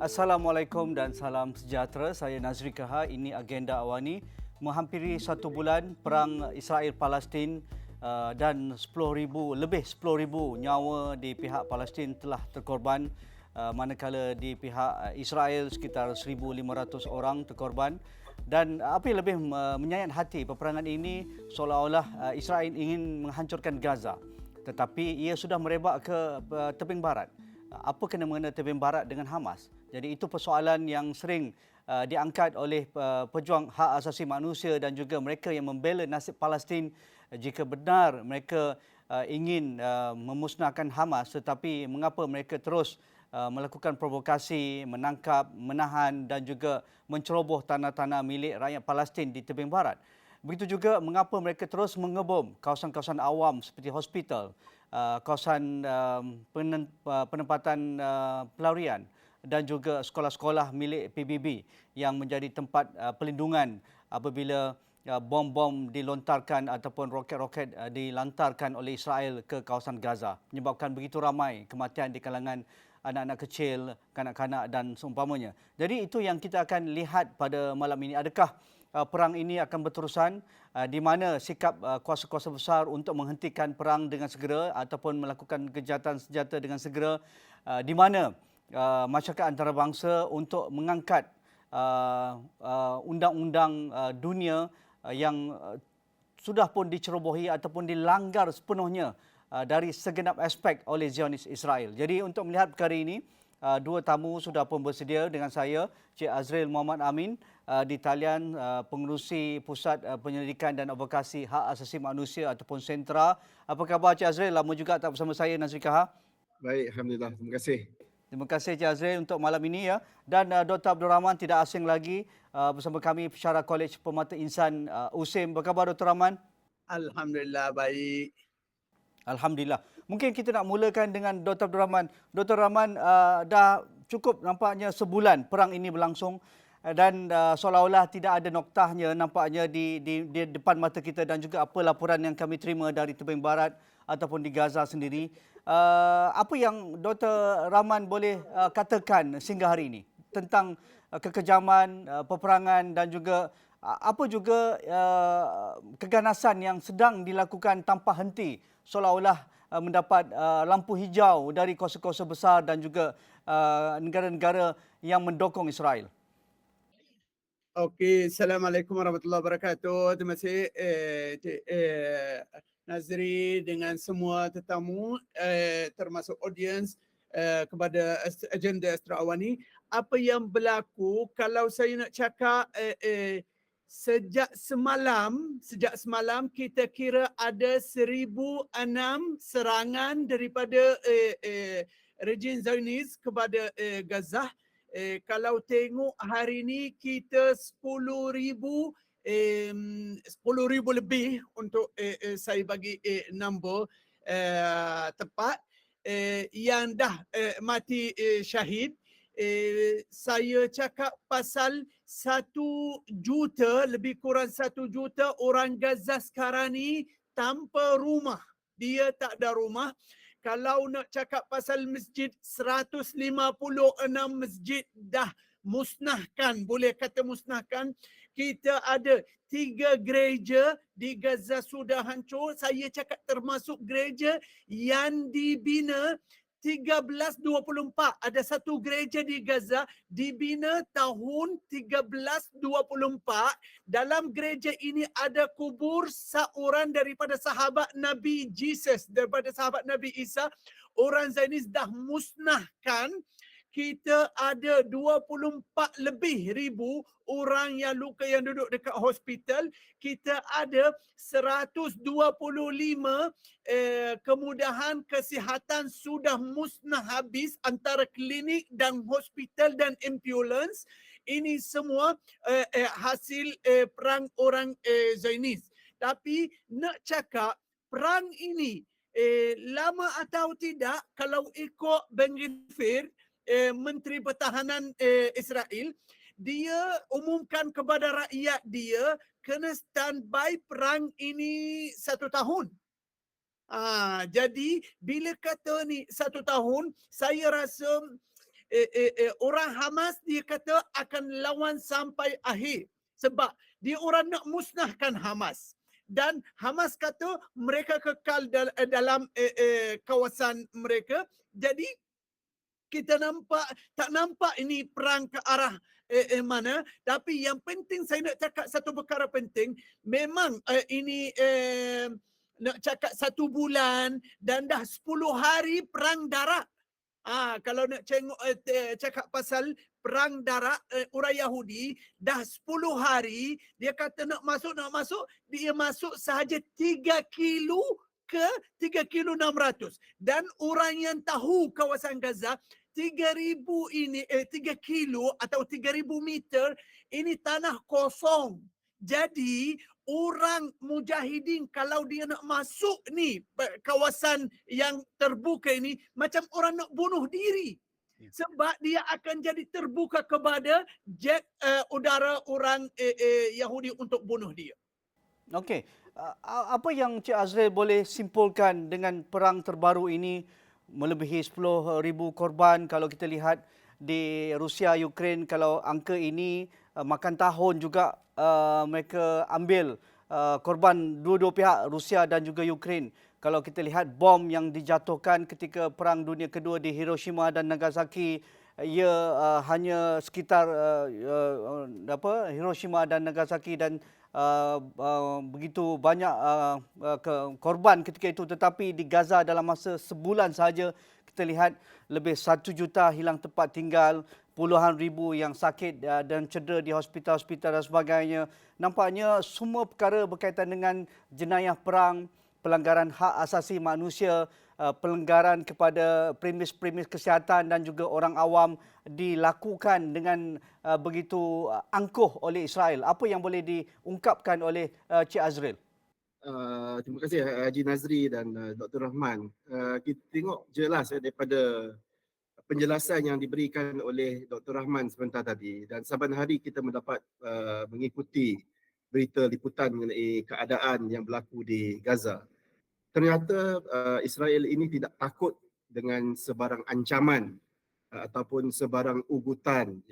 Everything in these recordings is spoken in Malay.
Assalamualaikum dan salam sejahtera. Saya Nazri Kaha. Ini agenda awani. Menghampiri 1 bulan perang Israel-Palestin dan 10,000 nyawa di pihak Palestin telah terkorban, manakala di pihak Israel sekitar 1,500 orang terkorban. Dan apa yang lebih menyayat hati, peperangan ini seolah-olah Israel ingin menghancurkan Gaza, tetapi ia sudah merebak ke tebing barat. Apa kena-mengena tebing barat dengan Hamas? Jadi itu persoalan yang sering diangkat oleh pejuang hak asasi manusia dan juga mereka yang membela nasib Palestin jika benar mereka ingin memusnahkan Hamas, tetapi mengapa mereka terus melakukan provokasi, menangkap, menahan dan juga menceroboh tanah-tanah milik rakyat Palestin di tebing barat. Begitu juga mengapa mereka terus mengebom kawasan-kawasan awam seperti hospital, kawasan penempatan pelarian dan juga sekolah-sekolah milik PBB yang menjadi tempat pelindungan apabila bom-bom dilontarkan ataupun roket-roket dilantarkan oleh Israel ke kawasan Gaza, menyebabkan begitu ramai kematian di kalangan anak-anak kecil, kanak-kanak dan seumpamanya. Jadi itu yang kita akan lihat pada malam ini. Adakah perang ini akan berterusan, di mana sikap kuasa-kuasa besar untuk menghentikan perang dengan segera ataupun melakukan kejahatan senjata dengan segera, di mana masyarakat antarabangsa untuk mengangkat undang-undang dunia yang sudah pun dicerobohi ataupun dilanggar sepenuhnya dari segenap aspek oleh Zionis Israel. Jadi untuk melihat perkara ini, dua tamu sudah pun bersedia dengan saya, Cik Azril Muhammad Amin di talian, pengerusi Pusat Penyelidikan dan Advokasi Hak Asasi Manusia ataupun Sentra. Apa khabar Cik Azril? Lama juga tak bersama saya, Nazri Kaha. Baik, Alhamdulillah. Terima kasih. Terima kasih Cik Azril untuk malam ini ya. Dan Dr. Abdul Rahman tidak asing lagi bersama kami, Pensyarah Kolej Permata Insan USIM. Apa khabar Dr. Rahman? Alhamdulillah baik. Alhamdulillah. Mungkin kita nak mulakan dengan Dr. Abdul Rahman. Dr. Rahman, dah cukup nampaknya sebulan perang ini berlangsung dan seolah-olah tidak ada noktahnya nampaknya di depan mata kita dan juga apa laporan yang kami terima dari tebing barat ataupun di Gaza sendiri. Apa yang Dr. Rahman boleh katakan sehingga hari ini tentang kekejaman peperangan dan juga apa juga keganasan yang sedang dilakukan tanpa henti, seolah-olah mendapat lampu hijau dari kuasa-kuasa besar dan juga negara-negara yang mendukung Israel. Okey, Assalamualaikum warahmatullahi wabarakatuh. Terima kasih Nazri dengan semua tetamu, termasuk audiens, kepada agenda Astro Awani. Apa yang berlaku, kalau saya nak cakap, sejak semalam kita kira ada 1,006 serangan daripada rejim Zionis kepada Gaza. Kalau tengok hari ni kita 10,000 lebih untuk saya bagi number tepat yang dah mati syahid. Saya cakap pasal 1 juta, lebih kurang 1 juta orang Gaza sekarang ni tanpa rumah. Dia tak ada rumah. Kalau nak cakap pasal masjid, 156 masjid dah musnahkan, boleh kata musnahkan. Kita ada 3 gereja di Gaza sudah hancur. Saya cakap termasuk gereja yang dibina 1324. Ada satu gereja di Gaza dibina tahun 1324. Dalam gereja ini ada kubur seorang daripada sahabat Nabi Jesus, daripada sahabat Nabi Isa. Orang Zionis dah musnahkan. Kita ada 24 lebih ribu orang yang luka yang duduk dekat hospital. Kita ada 125 kemudahan kesihatan sudah musnah habis antara klinik dan hospital dan ambulans. Ini semua hasil perang orang Zionis. Tapi nak cakap perang ini lama atau tidak, kalau ikut Ben Gvir, Menteri Pertahanan Israel, dia umumkan kepada rakyat dia kena standby perang ini 1 tahun. Jadi bila kata ni 1 tahun, saya rasa orang Hamas dia kata akan lawan sampai akhir sebab dia orang nak musnahkan Hamas. Dan Hamas kata mereka kekal dalam kawasan mereka. Jadi kita tak nampak ini perang ke arah mana. Tapi yang penting saya nak cakap satu perkara penting. Memang ini nak cakap 1 bulan dan dah 10 hari perang darat. Kalau nak cakap pasal perang darat orang Yahudi dah 10 hari dia kata nak masuk dia masuk sahaja 3 kilo ke 3 kilo 600 dan orang yang tahu kawasan Gaza 3,000 ini 3 kilo atau 3,000 meter ini tanah kosong. Jadi orang mujahidin kalau dia nak masuk ni kawasan yang terbuka ini macam orang nak bunuh diri. Sebab dia akan jadi terbuka kepada jet udara orang Yahudi untuk bunuh dia. Okey. Apa yang Cik Azril boleh simpulkan dengan perang terbaru ini melebihi 10,000 korban kalau kita lihat di Rusia, Ukraine, kalau angka ini makan tahun juga mereka ambil korban dua-dua pihak Rusia dan juga Ukraine. Kalau kita lihat bom yang dijatuhkan ketika Perang Dunia Kedua di Hiroshima dan Nagasaki, ia hanya sekitar Hiroshima dan Nagasaki dan begitu banyak korban ketika itu. Tetapi di Gaza dalam masa sebulan sahaja kita lihat lebih 1 juta hilang tempat tinggal, puluhan ribu yang sakit dan cedera di hospital-hospital dan sebagainya. Nampaknya semua perkara berkaitan dengan jenayah perang, pelanggaran hak asasi manusia, pelanggaran kepada premis-premis kesihatan dan juga orang awam dilakukan dengan begitu angkuh oleh Israel. Apa yang boleh diungkapkan oleh Cik Azril? Terima kasih Haji Nazri dan Dr. Rahman. Kita tengok jelas daripada penjelasan yang diberikan oleh Dr. Rahman sebentar tadi, dan saban hari kita mendapat mengikuti berita liputan mengenai keadaan yang berlaku di Gaza. Ternyata Israel ini tidak takut dengan sebarang ancaman ataupun sebarang ugutan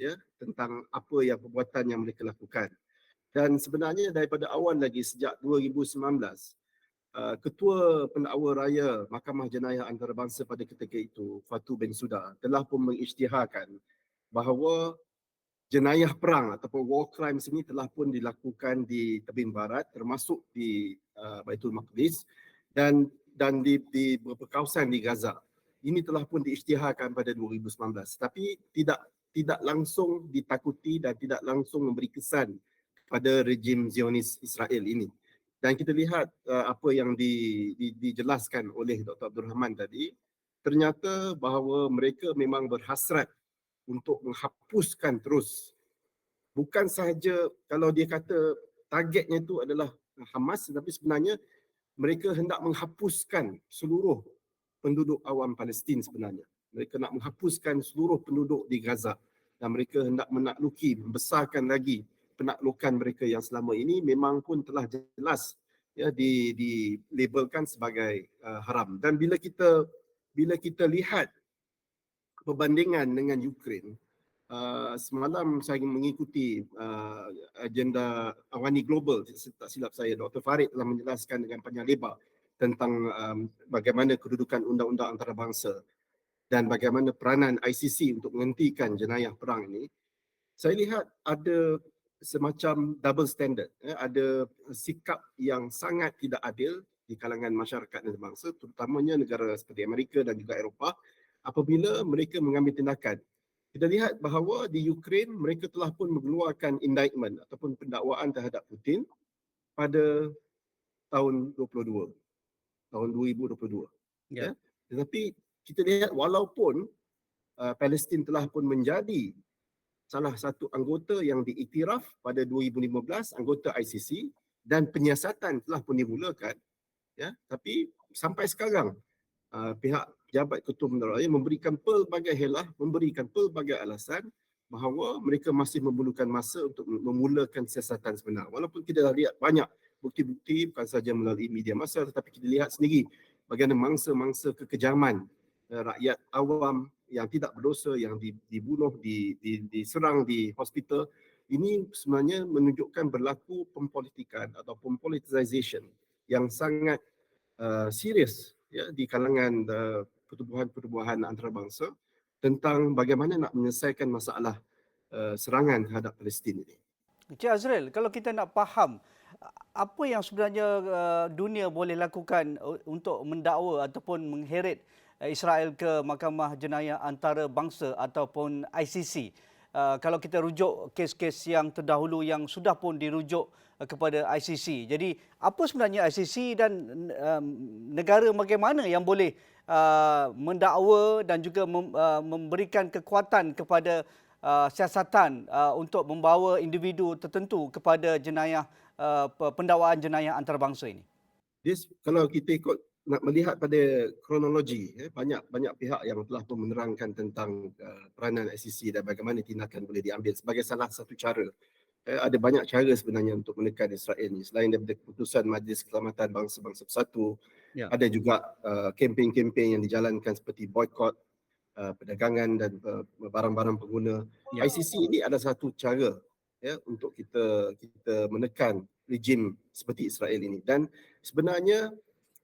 tentang apa yang perbuatan yang mereka lakukan. Dan sebenarnya daripada awal lagi sejak 2019, Ketua Pendakwa Raya Mahkamah Jenayah Antarabangsa pada ketika itu, Fatu Bensouda, telah pun mengisytiharkan bahawa jenayah perang ataupun war crimes ini telah pun dilakukan di tebing barat, termasuk di Baitul Maqdis dan di beberapa kawasan di Gaza. Ini telah pun diisytiharkan pada 2019, tapi tidak langsung ditakuti dan tidak langsung memberi kesan pada rejim Zionis Israel ini. Dan kita lihat apa yang dijelaskan oleh Dr. Abdul Rahman tadi, ternyata bahawa mereka memang berhasrat untuk menghapuskan terus. Bukan sahaja kalau dia kata targetnya itu adalah Hamas, tetapi sebenarnya mereka hendak menghapuskan seluruh penduduk awam Palestin sebenarnya. Mereka nak menghapuskan seluruh penduduk di Gaza dan mereka hendak menakluki, membesarkan lagi penaklukan mereka yang selama ini memang pun telah jelas dilabelkan sebagai haram. Dan bila kita lihat perbandingan dengan Ukraine, semalam saya mengikuti agenda Awani Global, tak silap saya, Dr. Farid telah menjelaskan dengan panjang lebar tentang bagaimana kedudukan undang-undang antarabangsa dan bagaimana peranan ICC untuk menghentikan jenayah perang ini. Saya lihat ada semacam double standard, ada sikap yang sangat tidak adil di kalangan masyarakat antarabangsa, terutamanya negara seperti Amerika dan juga Eropah, apabila mereka mengambil tindakan. Kita lihat bahawa di Ukraine mereka telah pun mengeluarkan indictment ataupun pendakwaan terhadap Putin pada tahun 2022. Ya. Tetapi kita lihat walaupun Palestin telah pun menjadi salah satu anggota yang diiktiraf pada 2015, anggota ICC, dan penyiasatan telah pun dimulakan, tapi sampai sekarang pihak Pejabat Ketua Pendakwa Raya memberikan pelbagai helah, memberikan pelbagai alasan bahawa mereka masih memerlukan masa untuk memulakan siasatan sebenar. Walaupun kita dah lihat banyak bukti-bukti, bukan sahaja melalui media massa, tetapi kita lihat sendiri bagaimana mangsa-mangsa kekejaman rakyat awam yang tidak berdosa, yang dibunuh, diserang di hospital, ini sebenarnya menunjukkan berlaku pempolitikan ataupun politicization yang sangat serius ya di kalangan pertubuhan-pertubuhan antarabangsa tentang bagaimana nak menyelesaikan masalah serangan terhadap Palestin ini. Encik Azril, kalau kita nak faham apa yang sebenarnya dunia boleh lakukan untuk mendakwa ataupun mengheret Israel ke Mahkamah Jenayah Antarabangsa ataupun ICC. Kalau kita rujuk kes-kes yang terdahulu yang sudah pun dirujuk kepada ICC. Jadi apa sebenarnya ICC dan negara bagaimana yang boleh mendakwa dan juga memberikan kekuatan kepada siasatan untuk membawa individu tertentu kepada jenayah pendakwaan jenayah antarabangsa ini? Kalau kita ikut nak melihat pada kronologi, banyak pihak yang telah pun menerangkan tentang peranan ICC dan bagaimana tindakan boleh diambil sebagai salah satu cara. Ada banyak cara sebenarnya untuk menekan Israel ni. Selain daripada keputusan Majlis Keselamatan Bangsa-Bangsa Bersatu, ada juga kempen-kempen yang dijalankan seperti boykot perdagangan dan barang-barang pengguna. ICC ini ada satu cara untuk kita menekan rejim seperti Israel ini. Dan sebenarnya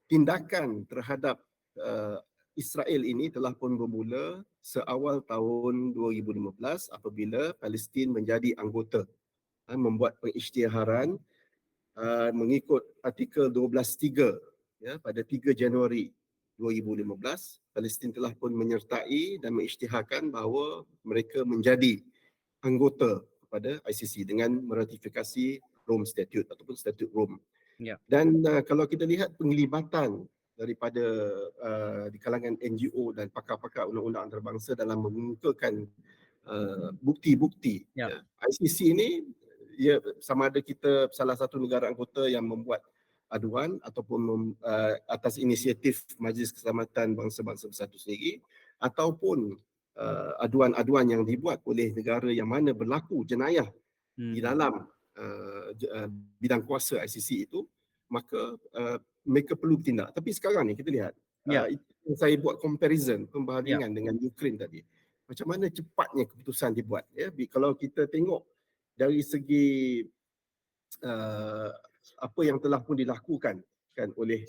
tindakan terhadap Israel ini telah pun bermula seawal tahun 2015 apabila Palestin menjadi anggota, membuat pengisytiharan mengikut artikel 12.3 pada 3 Januari 2015. Palestin telah pun menyertai dan mengisytiharkan bahawa mereka menjadi anggota kepada ICC dengan meratifikasi Rome Statute ataupun Statute Rome. Dan kalau kita lihat penglibatan daripada di kalangan NGO dan pakar-pakar undang-undang antarabangsa dalam mengemukakan bukti-bukti, ICC ini sama ada kita salah satu negara anggota yang membuat aduan ataupun atas inisiatif Majlis Keselamatan Bangsa-Bangsa Bersatu sendiri, ataupun aduan-aduan yang dibuat oleh negara yang mana berlaku jenayah di dalam bidang kuasa ICC itu, maka mereka perlu bertindak. Tapi sekarang ni kita lihat, saya buat comparison, pembandingan dengan Ukraine tadi. Macam mana cepatnya keputusan dibuat. Kalau kita tengok dari segi apa yang telah pun dilakukan oleh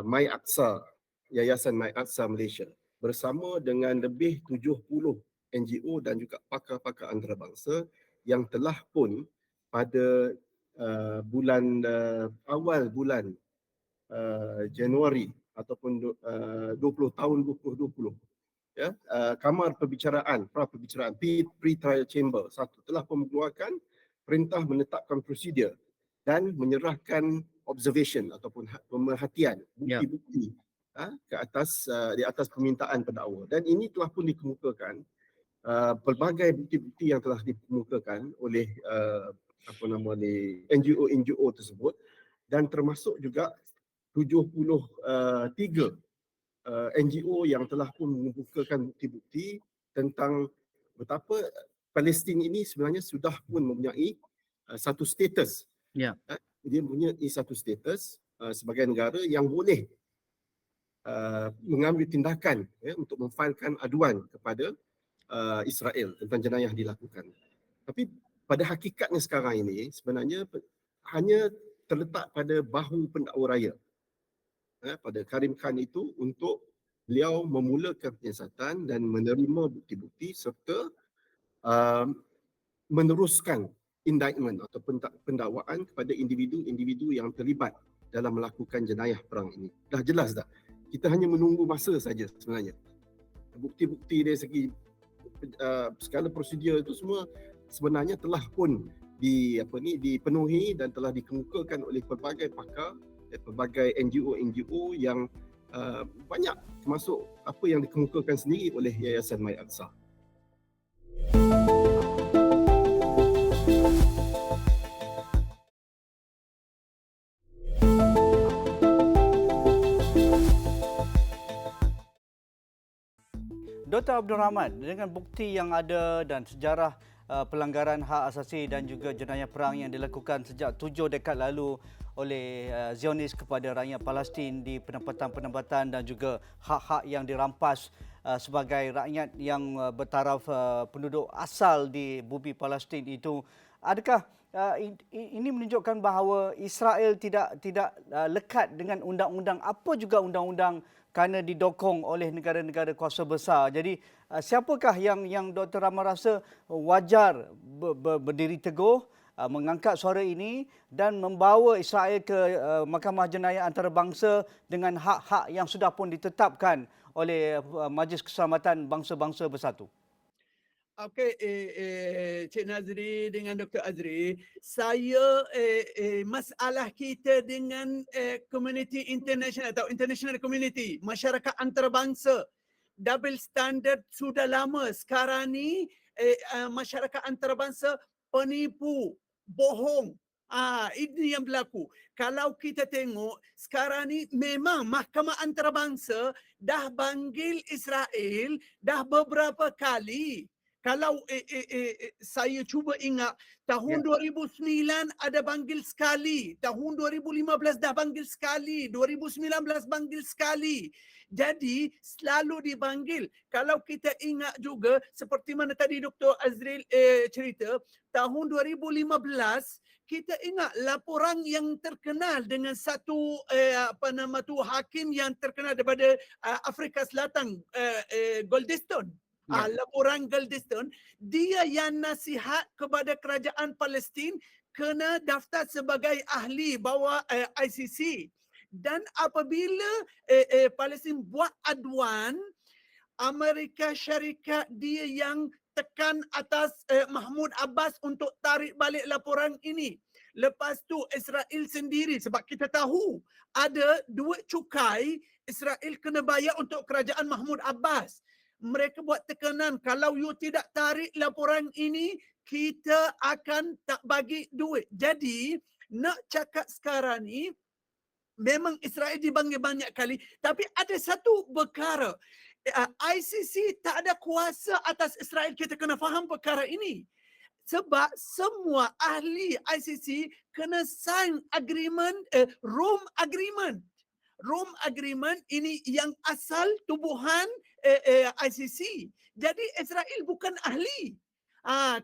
My Aqsa, Yayasan My Aqsa Malaysia bersama dengan lebih 70 NGO dan juga pakar-pakar antarabangsa yang telah pun pada awal bulan Januari ataupun 20 tahun 2020, Kamar Perbicaraan, Pra-Perbicaraan, Pre-Trial Chamber satu telah pun mengeluarkan perintah menetapkan prosedur dan menyerahkan observation ataupun pemerhatian bukti-bukti di atas permintaan pendakwa. Dan ini telah pun dikemukakan pelbagai bukti-bukti yang telah dikemukakan oleh NGO tersebut, dan termasuk juga 73 NGO yang telah pun membukakan bukti-bukti tentang betapa Palestin ini sebenarnya sudah pun mempunyai satu status. Dia mempunyai satu status sebagai negara yang boleh mengambil tindakan untuk memfailkan aduan kepada Israel tentang jenayah dilakukan. Tapi pada hakikatnya sekarang ini sebenarnya hanya terletak pada bahu pendakwa raya, pada Karim Khan itu, untuk beliau memulakan penyiasatan dan menerima bukti-bukti serta meneruskan indictment atau pendakwaan kepada individu-individu yang terlibat dalam melakukan jenayah perang ini. Dah jelas dah. Kita hanya menunggu masa saja sebenarnya. Bukti-bukti dari segi segala prosedur itu semua sebenarnya telah pun dipenuhi dan telah dikemukakan oleh pelbagai pakar, pelbagai NGO yang banyak, termasuk apa yang dikemukakan sendiri oleh Yayasan My Aqsa. Dr. Abdul Rahman, dengan bukti yang ada dan sejarah pelanggaran hak asasi dan juga jenayah perang yang dilakukan sejak 7 dekad lalu oleh Zionis kepada rakyat Palestin di penempatan-penempatan dan juga hak-hak yang dirampas sebagai rakyat yang bertaraf penduduk asal di bumi Palestin itu. Adakah ini menunjukkan bahawa Israel tidak lekat dengan undang-undang, apa juga undang-undang, kerana didokong oleh negara-negara kuasa besar. Jadi siapakah yang Dr. Rahman rasa wajar berdiri teguh, mengangkat suara ini dan membawa Israel ke Mahkamah Jenayah Antarabangsa dengan hak-hak yang sudah pun ditetapkan oleh Majlis Keselamatan Bangsa-Bangsa Bersatu? Okey, Cik Nazri dengan Dr. Azri, saya masalah kita dengan community international atau international community, masyarakat antarabangsa, double standard sudah lama. Sekarang ni masyarakat antarabangsa penipu, bohong. Ini yang berlaku. Kalau kita tengok sekarang ni memang Mahkamah Antarabangsa dah panggil Israel dah beberapa kali. Kalau saya cuba ingat, tahun 2009 ada panggil sekali, tahun 2015 dah panggil sekali, 2019 panggil sekali. Jadi selalu dipanggil. Kalau kita ingat juga seperti mana tadi Dr. Azril cerita, tahun 2015 kita ingat laporan yang terkenal dengan satu hakim yang terkenal daripada Afrika Selatan, Goldstone. Laporan Goldstone, dia yang nasihat kepada kerajaan Palestin kena daftar sebagai ahli bawah ICC. Dan apabila Palestin buat aduan, Amerika Syarikat dia yang tekan atas Mahmud Abbas untuk tarik balik laporan ini. Lepas tu Israel sendiri, sebab kita tahu ada duit cukai Israel kena bayar untuk kerajaan Mahmud Abbas. Mereka buat tekanan, kalau you tidak tarik laporan ini, kita akan tak bagi duit. Jadi, nak cakap sekarang ni, memang Israel dipanggil banyak kali, tapi ada satu perkara. ICC tak ada kuasa atas Israel, kita kena faham perkara ini. Sebab semua ahli ICC kena sign agreement, Rome Agreement. Rome Agreement ini yang asal tubuhan ICC. Jadi Israel bukan ahli.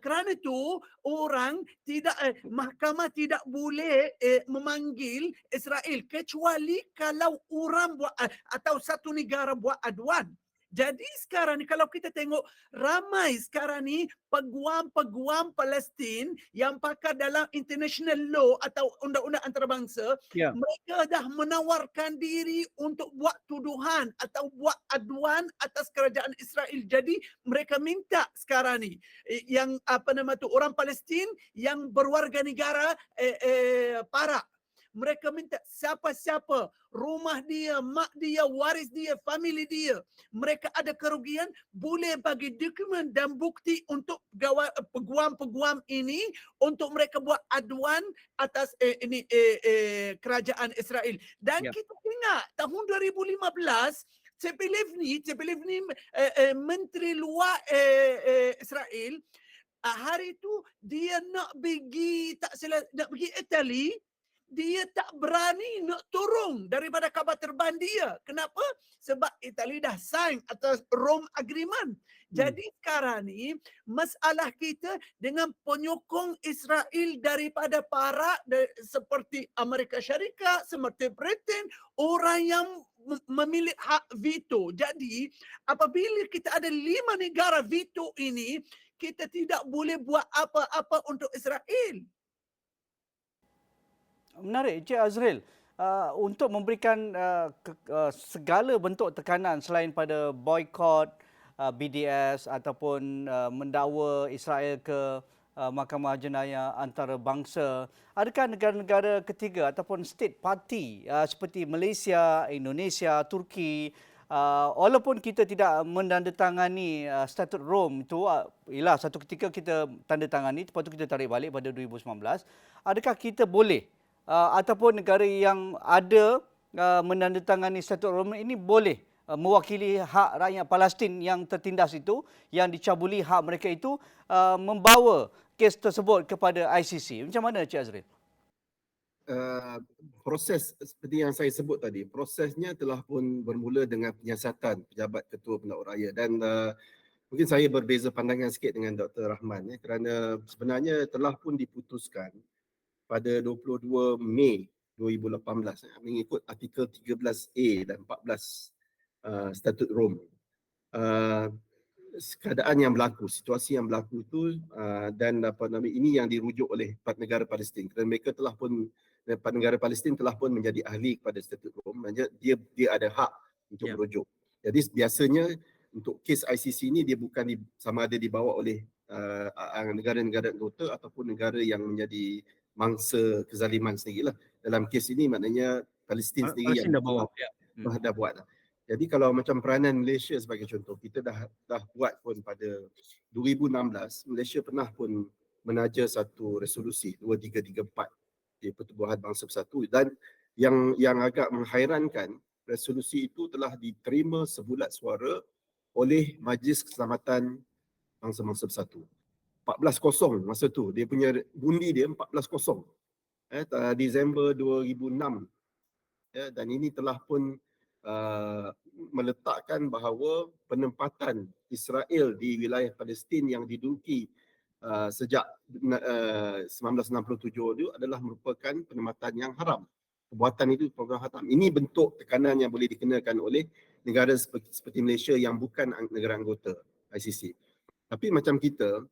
Kerana itu orang tidak mahkamah tidak boleh memanggil Israel kecuali kalau orang buat atau satu negara buat aduan. Jadi sekarang ni kalau kita tengok ramai sekarang ni peguam-peguam Palestin yang pakar dalam international law atau undang-undang antarabangsa, mereka dah menawarkan diri untuk buat tuduhan atau buat aduan atas kerajaan Israel. Jadi mereka minta sekarang ni yang orang Palestin yang berwarga negara Perak, mereka minta siapa-siapa, rumah dia, mak dia, waris dia, family dia, mereka ada kerugian, boleh bagi dokumen dan bukti untuk peguam-peguam ini untuk mereka buat aduan atas kerajaan Israel. Dan kita ingat tahun 2015 Tzipilevny, Menteri Luar Israel, hari itu dia nak pergi Itali. Dia tak berani nak turun daripada kapal terbang dia. Kenapa? Sebab Itali dah sign atas Rome Agreement. Jadi sekarang ni masalah kita dengan penyokong Israel daripada Perak seperti Amerika Syarikat, seperti Britain, orang yang memiliki hak veto. Jadi apabila kita ada 5 negara veto ini, kita tidak boleh buat apa-apa untuk Israel. Menarik, Encik Azril. Untuk memberikan segala bentuk tekanan selain pada boykot BDS ataupun mendakwa Israel ke Mahkamah Jenayah Antarabangsa, adakah negara-negara ketiga ataupun state party seperti Malaysia, Indonesia, Turki, walaupun kita tidak menandatangani Statut Rome itu, ialah satu ketika kita tanda tangani, lepas tu kita tarik balik pada 2019, adakah kita boleh ataupun negara yang ada menandatangani Statut Rome ini boleh mewakili hak rakyat Palestin yang tertindas itu, yang dicabuli hak mereka itu, membawa kes tersebut kepada ICC. Macam mana Cik Azril? Proses seperti yang saya sebut tadi, prosesnya telah pun bermula dengan penyiasatan pejabat ketua pendakwa raya dan mungkin saya berbeza pandangan sikit dengan Dr. Rahman kerana sebenarnya telah pun diputuskan pada 22 Mei 2018 mengikut artikel 13A dan 14 Statut Rom. Keadaan yang berlaku, situasi yang berlaku itu dan ini yang dirujuk oleh empat negara Palestin kerana mereka telah pun empat negara Palestin telah pun menjadi ahli kepada Statut Rom, maksudnya dia ada hak untuk merujuk. Jadi biasanya untuk kes ICC ini dia bukan sama ada dibawa oleh negara-negara anggota ataupun negara yang menjadi mangsa kezaliman sendirilah. Dalam kes ini maknanya Palestin sendiri yang dah buat. Jadi kalau macam peranan Malaysia sebagai contoh, kita dah buat pun pada 2016, Malaysia pernah pun menaja satu resolusi 2334 di Pertubuhan Bangsa Bersatu dan yang agak menghairankan, resolusi itu telah diterima sebulat suara oleh Majlis Keselamatan Bangsa-Bangsa Bersatu. 14-0 masa tu, dia punya bundi dia 14-0. Disember 2006. Dan ini telah pun meletakkan bahawa penempatan Israel di wilayah Palestin yang diduduki sejak 1967 itu adalah merupakan penempatan yang haram. Perbuatan itu program haram. Ini bentuk tekanan yang boleh dikenakan oleh negara seperti Malaysia yang bukan negara anggota ICC. Tapi macam kita,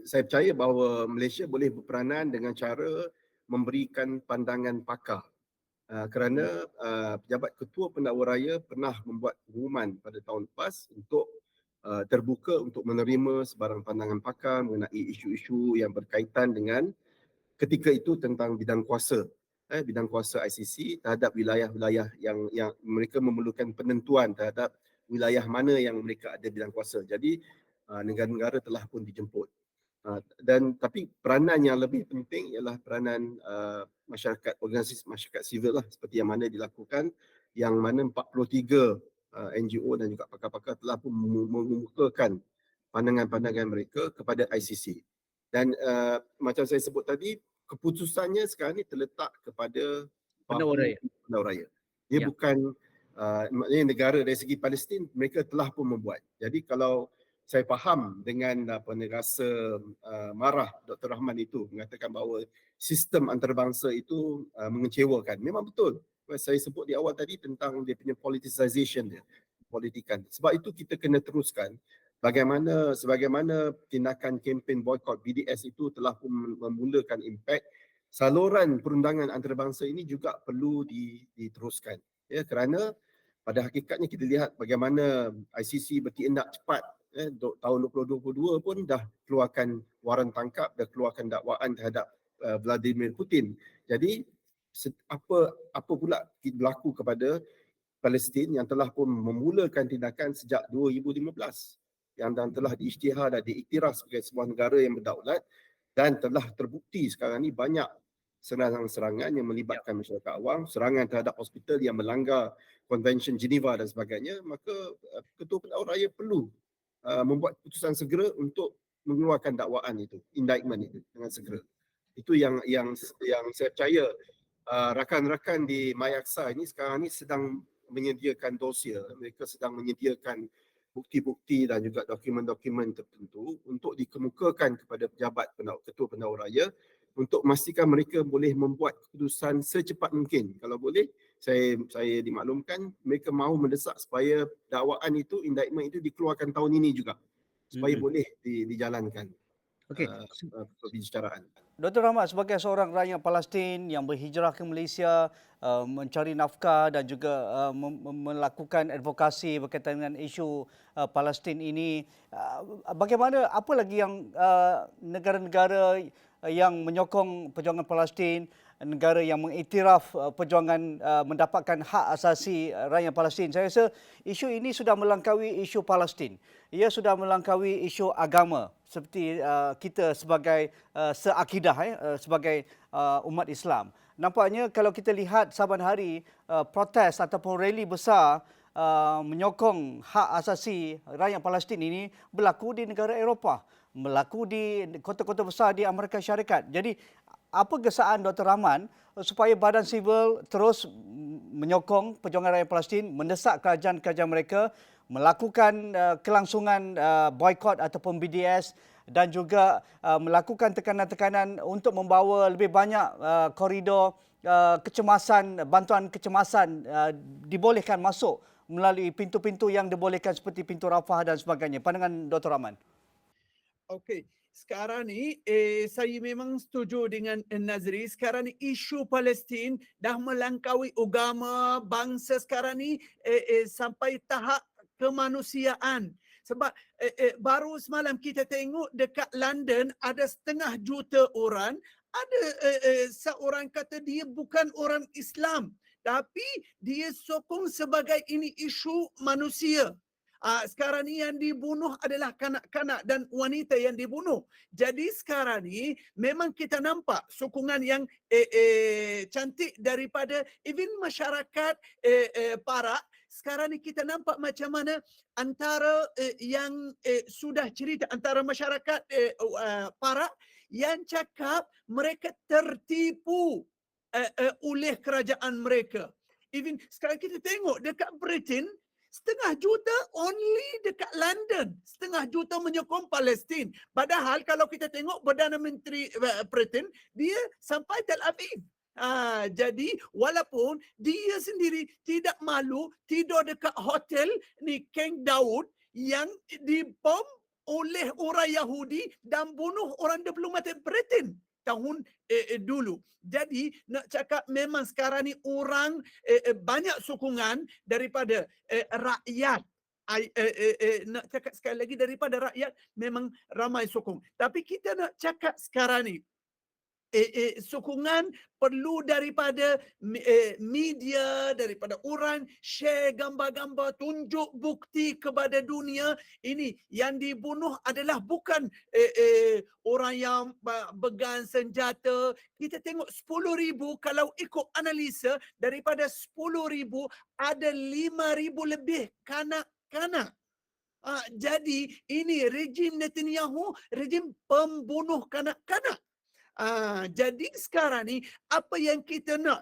saya percaya bahawa Malaysia boleh berperanan dengan cara memberikan pandangan pakar. Kerana pejabat ketua pendakwa raya pernah membuat pengumuman pada tahun lepas untuk terbuka untuk menerima sebarang pandangan pakar mengenai isu-isu yang berkaitan dengan ketika itu tentang bidang kuasa ICC terhadap wilayah-wilayah yang mereka memerlukan penentuan terhadap wilayah mana yang mereka ada bidang kuasa. Jadi negara-negara telah pun dijemput. Tapi peranan yang lebih penting ialah peranan masyarakat, organisasi masyarakat sivil lah, seperti yang mana dilakukan, yang mana 43 NGO dan juga pakar-pakar telah pun mengemukakan pandangan-pandangan mereka kepada ICC. Dan macam saya sebut tadi, keputusannya sekarang ni terletak kepada pendakwa raya. Dia bukan maknanya negara dari segi Palestin, mereka telah pun membuat. Jadi kalau saya faham dengan rasa marah Dr. Rahman itu mengatakan bahawa sistem antarabangsa itu mengecewakan. Memang betul. Saya sebut di awal tadi tentang dia punya politicization dia, politikan. Sebab itu kita kena teruskan sebagaimana tindakan kempen boycott BDS itu telah pun memulakan impak, saluran perundangan antarabangsa ini juga perlu diteruskan. Ya, kerana pada hakikatnya kita lihat bagaimana ICC bertindak cepat. Tahun 2022 pun dah keluarkan waran tangkap, dah keluarkan dakwaan terhadap Vladimir Putin. Jadi apa pula berlaku kepada Palestin yang telah pun memulakan tindakan sejak 2015 yang telah diisytihar dan diiktiraf sebagai sebuah negara yang berdaulat dan telah terbukti sekarang ni banyak serangan-serangan yang melibatkan masyarakat awam, serangan terhadap hospital yang melanggar Convention Geneva dan sebagainya. Maka Ketua Pendakwa Raya perlu membuat keputusan segera untuk mengeluarkan dakwaan itu, indictment itu dengan segera. Itu yang saya percaya rakan-rakan di Mayaksa ini sekarang ini sedang menyediakan dossier, mereka sedang menyediakan bukti-bukti dan juga dokumen-dokumen tertentu untuk dikemukakan kepada pejabat Ketua Pendakwa Raya untuk memastikan mereka boleh membuat keputusan secepat mungkin. Kalau boleh, saya dimaklumkan mereka mahu mendesak supaya dakwaan itu, indictment itu dikeluarkan tahun ini juga supaya boleh dijalankan pembicaraan. Dr. Rahmat, sebagai seorang rakyat Palestin yang berhijrah ke Malaysia, mencari nafkah dan juga melakukan advokasi berkaitan dengan isu Palestin ini, bagaimana, apa lagi yang negara-negara yang menyokong perjuangan Palestin, negara yang mengiktiraf perjuangan mendapatkan hak asasi rakyat Palestin. Saya rasa isu ini sudah melangkaui isu Palestin. Ia sudah melangkaui isu agama seperti kita sebagai seakidah, sebagai umat Islam. nampaknya kalau kita lihat saban hari protes ataupun rally besar menyokong hak asasi rakyat Palestin ini berlaku di negara Eropah, berlaku di kota-kota besar di Amerika Syarikat. Jadi apa gesaan Dr. Rahman supaya badan sivil terus menyokong perjuangan rakyat Palestin, mendesak kerajaan-kerajaan mereka melakukan kelangsungan boikot ataupun BDS dan juga melakukan tekanan-tekanan untuk membawa lebih banyak koridor kecemasan, bantuan kecemasan dibolehkan masuk melalui pintu-pintu yang dibolehkan seperti pintu Rafah dan sebagainya. Pandangan Dr. Rahman. Okey, sekarang ni saya memang setuju dengan Nazri. Sekarang ni isu Palestin dah melangkaui agama, bangsa sekarang ni sampai tahap kemanusiaan. Sebab baru semalam kita tengok dekat London ada 500,000 orang, ada seorang kata dia bukan orang Islam, tapi dia sokong sebagai ini isu manusia. Sekarang ni yang dibunuh adalah kanak-kanak dan wanita yang dibunuh. Jadi sekarang ni memang kita nampak sokongan yang cantik daripada even masyarakat Perak. Sekarang ni kita nampak macam mana antara yang sudah cerita antara masyarakat Perak yang cakap mereka tertipu oleh kerajaan mereka. Even sekarang kita tengok dekat Britain, 500,000 only dekat London. 500,000 menyokong Palestin. Padahal kalau kita tengok Perdana Menteri Britain, dia sampai Tel Aviv. Jadi walaupun dia sendiri tidak malu tidur dekat hotel ni King Daud yang dibom oleh orang Yahudi dan bunuh orang diplomat Britain tahun dulu. Jadi nak cakap memang sekarang ni orang banyak sokongan daripada rakyat. Nak cakap sekali lagi daripada rakyat memang ramai sokong. Tapi kita nak cakap sekarang ni sokongan perlu daripada media, daripada orang share gambar-gambar, tunjuk bukti kepada dunia. Ini yang dibunuh adalah bukan orang yang pegang senjata. Kita tengok 10,000, kalau ikut analisa daripada 10,000 ada 5,000 lebih kanak-kanak. Jadi ini rejim Netanyahu, rejim pembunuh kanak-kanak. Jadi sekarang ni apa yang kita nak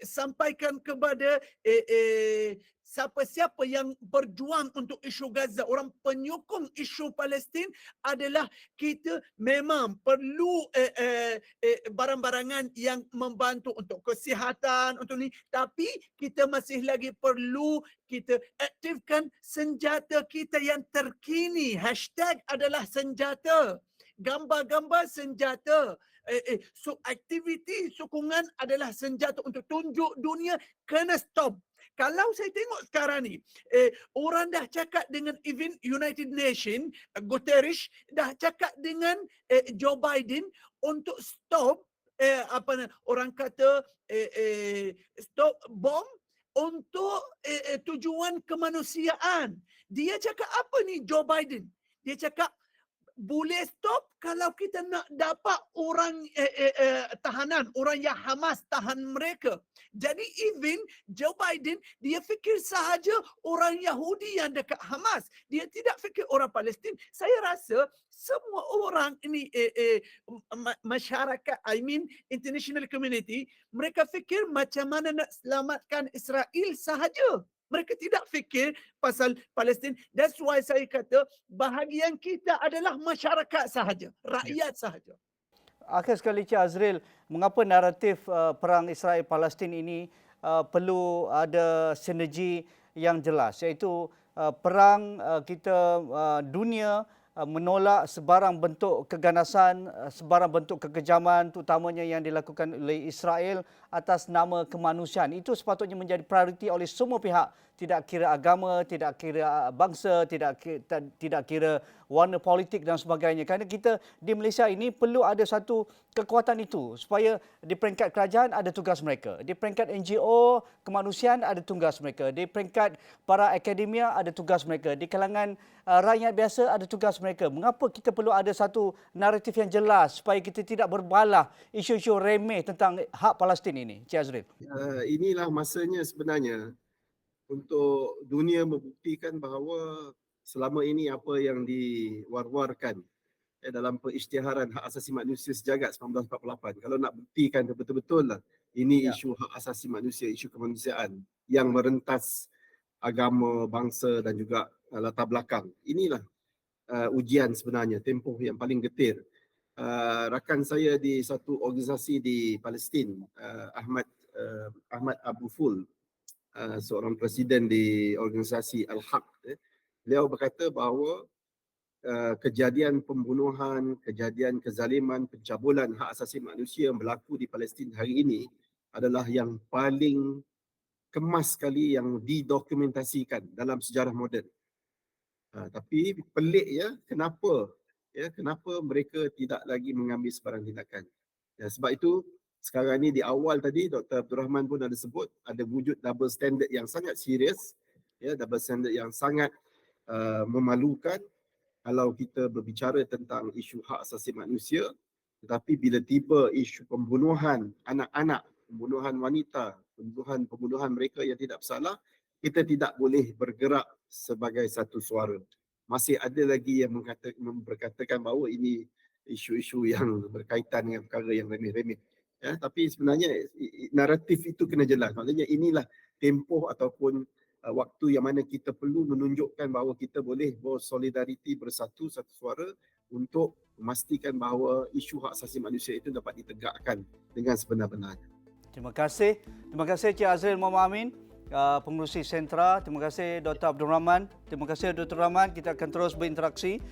sampaikan kepada siapa-siapa yang berjuang untuk isu Gaza, orang penyokong isu Palestin adalah kita memang perlu barang-barangan yang membantu untuk kesihatan, untuk ni. Tapi kita masih lagi perlu kita aktifkan senjata kita yang terkini. Hashtag adalah senjata. Gambar-gambar senjata. So aktiviti sokongan adalah senjata untuk tunjuk dunia kena stop. Kalau saya tengok sekarang ni, orang dah cakap dengan even United Nations, Guterres dah cakap dengan Joe Biden untuk stop orang kata stop bom untuk tujuan kemanusiaan. Dia cakap apa ni Joe Biden? Dia cakap boleh stop kalau kita nak dapat orang tahanan, orang yang Hamas tahan mereka. Jadi even Joe Biden, dia fikir sahaja orang Yahudi yang dekat Hamas. Dia tidak fikir orang Palestin. Saya rasa semua orang ini masyarakat, international community, mereka fikir macam mana nak selamatkan Israel sahaja. Mereka tidak fikir pasal Palestin. That's why saya kata bahagian kita adalah masyarakat sahaja, rakyat sahaja. Akhir sekali Cik Azril, mengapa naratif perang Israel-Palestin ini perlu ada sinergi yang jelas, iaitu perang kita dunia menolak sebarang bentuk keganasan, sebarang bentuk kekejaman terutamanya yang dilakukan oleh Israel atas nama kemanusiaan. Itu sepatutnya menjadi prioriti oleh semua pihak, tidak kira agama, tidak kira bangsa, tidak kira warna politik dan sebagainya. Kerana kita di Malaysia ini perlu ada satu kekuatan itu supaya di peringkat kerajaan ada tugas mereka, di peringkat NGO kemanusiaan ada tugas mereka, di peringkat para akademia ada tugas mereka, di kalangan rakyat biasa ada tugas mereka. Mengapa kita perlu ada satu naratif yang jelas supaya kita tidak berbalah isu-isu remeh tentang hak Palestin ini, Cik Azril? Inilah masanya sebenarnya untuk dunia membuktikan bahawa selama ini apa yang diwar-warkan dalam perisytiharan hak asasi manusia sejagat 1948, kalau nak buktikan betul-betul lah ini isu hak asasi manusia, isu kemanusiaan yang merentas agama, bangsa dan juga latar belakang. Inilah ujian sebenarnya, tempoh yang paling getir. Rakan saya di satu organisasi di Palestin, Ahmad Abu Ful, seorang presiden di organisasi Al-Haq, beliau berkata bahawa kejadian pembunuhan, kejadian kezaliman, pencabulan hak asasi manusia yang berlaku di Palestin hari ini adalah yang paling kemas sekali yang didokumentasikan dalam sejarah moden. Tapi pelik kenapa mereka tidak lagi mengambil sebarang tindakan. Sebab itu sekarang ni di awal tadi Dr. Abdul Rahman pun ada sebut ada wujud double standard yang sangat serius, double standard yang sangat memalukan kalau kita berbicara tentang isu hak asasi manusia, tetapi bila tiba isu pembunuhan anak-anak, pembunuhan wanita, pembunuhan mereka yang tidak bersalah, kita tidak boleh bergerak sebagai satu suara. Masih ada lagi yang berkatakan bahawa ini isu-isu yang berkaitan dengan perkara yang remeh-remeh. Tapi sebenarnya naratif itu kena jelas. Maksudnya inilah tempoh ataupun waktu yang mana kita perlu menunjukkan bahawa kita boleh bersolidariti bersatu satu suara untuk memastikan bahawa isu hak asasi manusia itu dapat ditegakkan dengan sebenar-benarnya. Terima kasih Cik Azril Muhammad Amin, pengurusi sentra. Terima kasih Dr. Abdul Rahman. Terima kasih Dr. Rahman. Kita akan terus berinteraksi.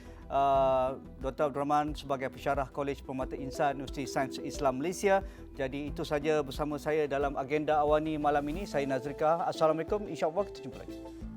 Dr. Abdul Rahman sebagai pensyarah Kolej Permata Insan Universiti Sains Islam Malaysia. Jadi itu saja bersama saya dalam agenda Awani malam ini. Saya Nazrika. Assalamualaikum. InsyaAllah kita jumpa lagi.